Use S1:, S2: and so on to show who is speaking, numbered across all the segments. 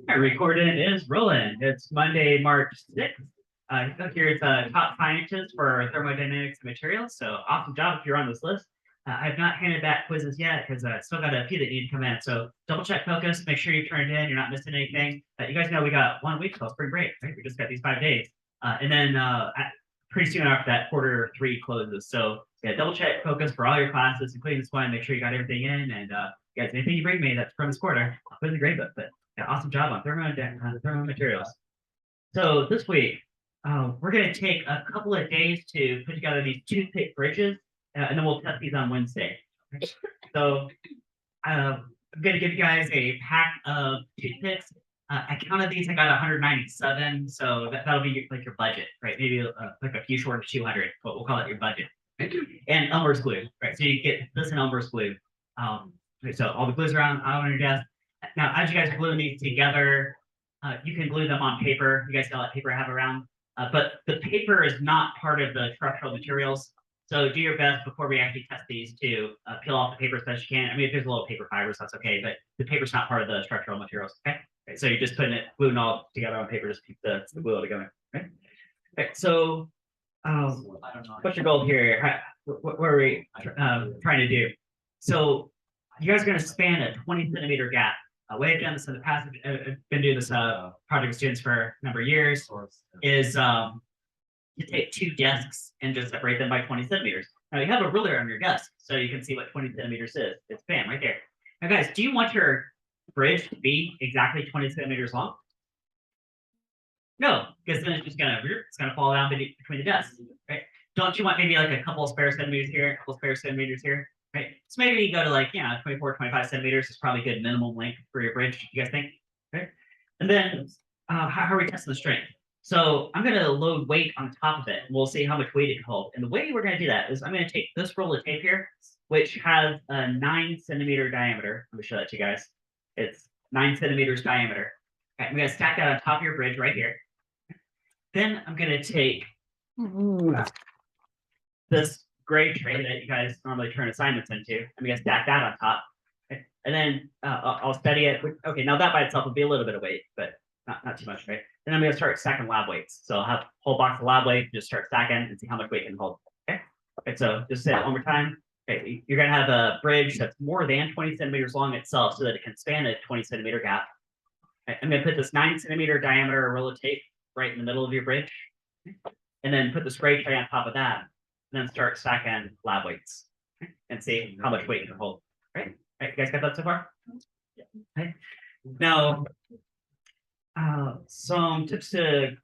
S1: Our recording is rolling. It's Monday, March 6th. Here's top 5 inches for thermodynamics and materials. So awesome job if you're on this list. I've not handed back quizzes yet because I still got a few that need to come in. So double check focus, make sure you turned in, you're not missing anything. You guys know we got 1 week till spring break, right? We just got these 5 days. And then pretty soon after that, Q3 closes. So yeah, double check focus for all your classes, including this one. Make sure you got everything in. And guys, anything you bring me that's from this quarter, I'll put in the grade book. But yeah, awesome job on thermo materials. So this week, we're going to take a couple of days to put together these toothpick bridges, and then we'll test these on Wednesday. So I'm going to give you guys a pack of toothpicks. I counted these, I got 197, so that'll be like your budget, right? Maybe like a few short of 200, but we'll call it your budget. And Elmer's glue, right? So you get this and Elmer's glue. So all the glues are on your desk. Now, as you guys are gluing these together, you can glue them on paper. You guys got that paper I have around. But the paper is not part of the structural materials. So do your best before we actually test these to peel off the paper as best you can. I mean, if there's a little paper fibers, that's okay. But the paper's not part of the structural materials, okay? Right, so you're just putting it, gluing all together on paper, just keep the glue all together, right? Okay, so what's your goal here? What are we trying to do? So you guys are going to span a 20-centimeter gap. Way I've done this in the past, I've been doing this project with students for a number of years, is you take 2 desks and just separate them by 20 centimeters. Now you have a ruler on your desk, so you can see what 20 centimeters is. It's bam, right there. Now guys, do you want your bridge to be exactly 20 centimeters long? No, because then it's gonna fall down between the desks, right? Don't you want maybe like a couple of spare centimeters here, a couple of spare centimeters here? Right. So maybe you go to like, 24, 25 centimeters is probably a good minimum length for your bridge, you guys think? Okay. And then how are we testing the strength? So I'm going to load weight on top of it. And we'll see how much weight it can hold. And the way we're going to do that is I'm going to take this roll of tape here, which has a 9-centimeter diameter. Let me show that to you guys. It's 9 centimeters diameter. Okay, I'm going to stack that on top of your bridge right here. Then I'm going to take this gray tray that you guys normally turn assignments into. I'm going to stack that on top. Okay. And then I'll study it. Okay, now that by itself will be a little bit of weight, but not too much, right? Then I'm going to start stacking lab weights. So I'll have a whole box of lab weights, just start stacking and see how much weight it can hold. Okay. Okay, so just say it one more time. Okay, you're going to have a bridge that's more than 20 centimeters long itself so that it can span a 20-centimeter gap. Okay, I'm going to put this 9-centimeter diameter roll of tape right in the middle of your bridge. And then put this gray tray on top of that. And then start stacking lab weights and see how much weight you can hold. Right? You guys got that so far? Yeah. Okay. Now, some tips to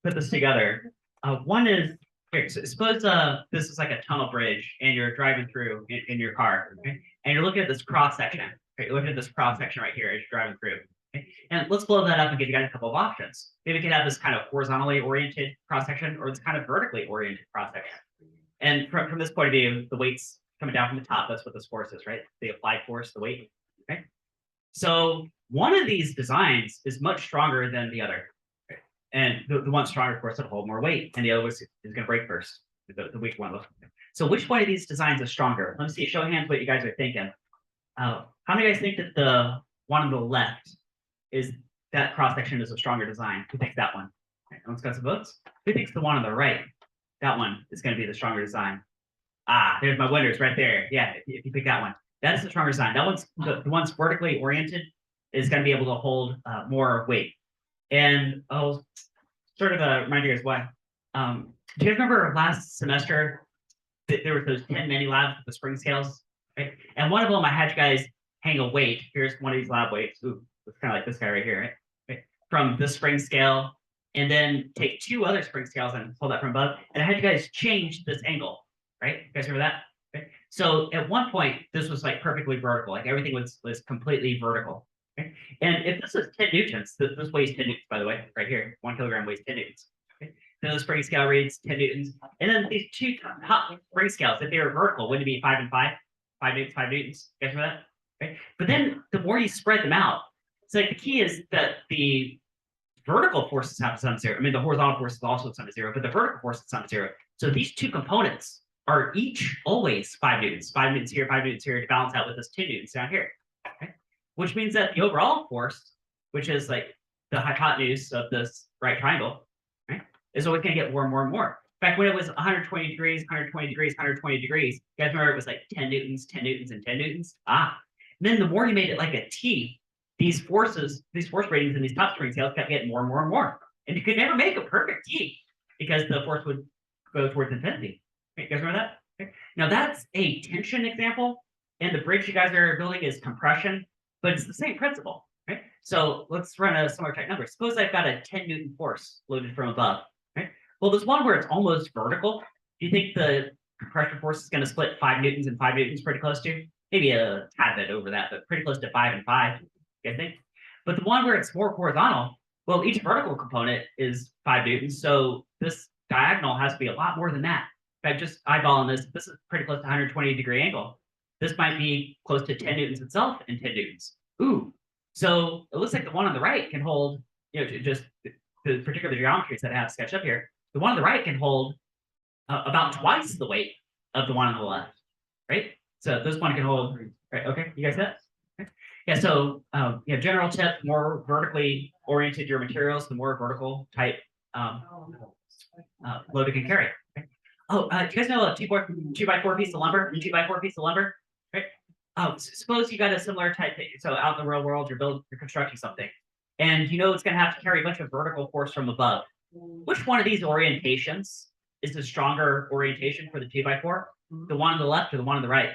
S1: put this together. One is here. So suppose this is like a tunnel bridge, and you're driving through in your car, okay? And you're looking at this cross section. Okay? You're looking at this cross section right here as you're driving through. Okay? And let's blow that up and give you guys a couple of options. Maybe we could have this kind of horizontally oriented cross section, or this kind of vertically oriented cross section. And from this point of view, the weight's coming down from the top. That's what this force is, right? The applied force, the weight. Okay. So one of these designs is much stronger than the other. Okay? And the one stronger, of course, will hold more weight, and the other is going to break first. The weak one. So which one of these designs is stronger? Let me see. Show of hands what you guys are thinking. How many of you guys think that the one on the left is that cross section is a stronger design? Who thinks that one? Okay, everyone's got some votes. Who thinks the one on the right? That one is going to be the stronger design. There's my winners right there. Yeah, if you pick that one, that is the stronger design. That one's the one's vertically oriented is going to be able to hold more weight. And I'll sort of remind you guys why. Do you guys remember last semester that there were those 10 mini labs with the spring scales? Right? And one of them, I had you guys hang a weight. Here's one of these lab weights. Ooh, it's kind of like this guy right here, right? From the spring scale. And then take 2 other spring scales and pull that from above. And I had you guys change this angle, right? You guys remember that? Okay. So at one point, this was like perfectly vertical. Like everything was completely vertical. Okay. And if this is 10 newtons, this weighs 10 newtons, by the way, right here. 1 kilogram weighs 10 newtons. Okay. Then the spring scale reads 10 newtons. And then these 2 top spring scales, if they were vertical, wouldn't it be 5 and 5? 5 newtons, 5 newtons. You guys remember that? Okay. But then the more you spread them out, it's like the key is that the vertical forces have to sum to 0. I mean, the horizontal forces also sum to 0, but the vertical forces sum to 0. So these 2 components are each always 5 newtons. 5 newtons here, 5 newtons here to balance out with this 10 newtons down here. Okay? Which means that the overall force which is like the hypotenuse of this right triangle, right, is always going to get more and more and more. In fact, when it was 120 degrees, 120 degrees, 120 degrees, you guys remember it was like 10 newtons, 10 newtons, and 10 newtons? And then the more you made it like a T, these force ratings in these top spring scales kept getting more and more and more. And you could never make a perfect T because the force would go towards infinity. You guys remember that? Okay. Now that's a tension example, and the bridge you guys are building is compression, but it's the same principle, right? So let's run a similar type number. Suppose I've got a 10 Newton force loaded from above, right? Well, there's one where it's almost vertical. Do you think the compression force is going to split 5 newtons and 5 newtons pretty close to? Maybe a tad bit over that, but pretty close to 5 and 5, I think. But the one where it's more horizontal, well, each vertical component is 5 newtons, so this diagonal has to be a lot more than that. If I'm just eyeballing this, this is pretty close to 120-degree angle. This might be close to 10 newtons itself and 10 newtons. Ooh, so it looks like the one on the right can hold, just the particular geometries that I have sketched up here. The one on the right can hold about twice the weight of the one on the left, right? So this one can hold, right? Okay, you guys get it? Yeah, so general tip, more vertically oriented your materials, the more vertical type load it can carry. Okay? Oh, do you guys know a 2x4 piece of lumber? 2x4 piece of lumber, right? Suppose you got a similar type thing. So out in the real world, you're constructing something, and you know it's going to have to carry a bunch of vertical force from above. Which one of these orientations is the stronger orientation for the 2x4? The one on the left or the one on the right?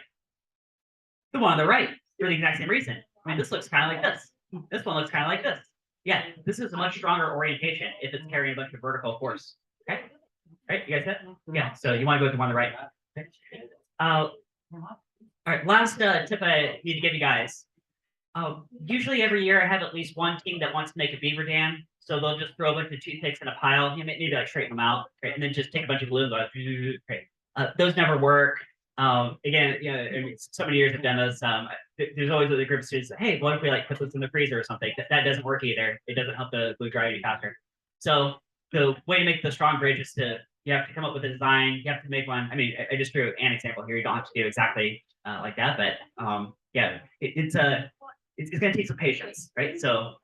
S1: The one on the right, for the exact same reason. I mean, this looks kind of like this. This one looks kind of like this. Yeah, this is a much stronger orientation if it's carrying a bunch of vertical force. Okay, right? You guys get it? Yeah. So you want to go with the one on the right. Okay. All right. Last tip I need to give you guys. Usually every year I have at least one team that wants to make a beaver dam. So they'll just throw a bunch of toothpicks in a pile. You maybe like straighten them out, right? And then just take a bunch of glue and go, right? Those never work. Again, I mean, so many years I've done this. There's always a group of students that, hey, what if we like put this in the freezer or something? That doesn't work either. It doesn't help the glue dry any faster. So the way to make the strong bridge is you have to come up with a design. You have to make one. I mean, I just drew an example here. You don't have to do exactly like that, but it's going to take some patience, right? So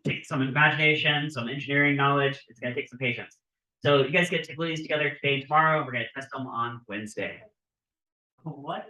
S1: take some imagination, some engineering knowledge. It's going to take some patience. So you guys get to glue these together today and tomorrow. We're going to test them on Wednesday. What?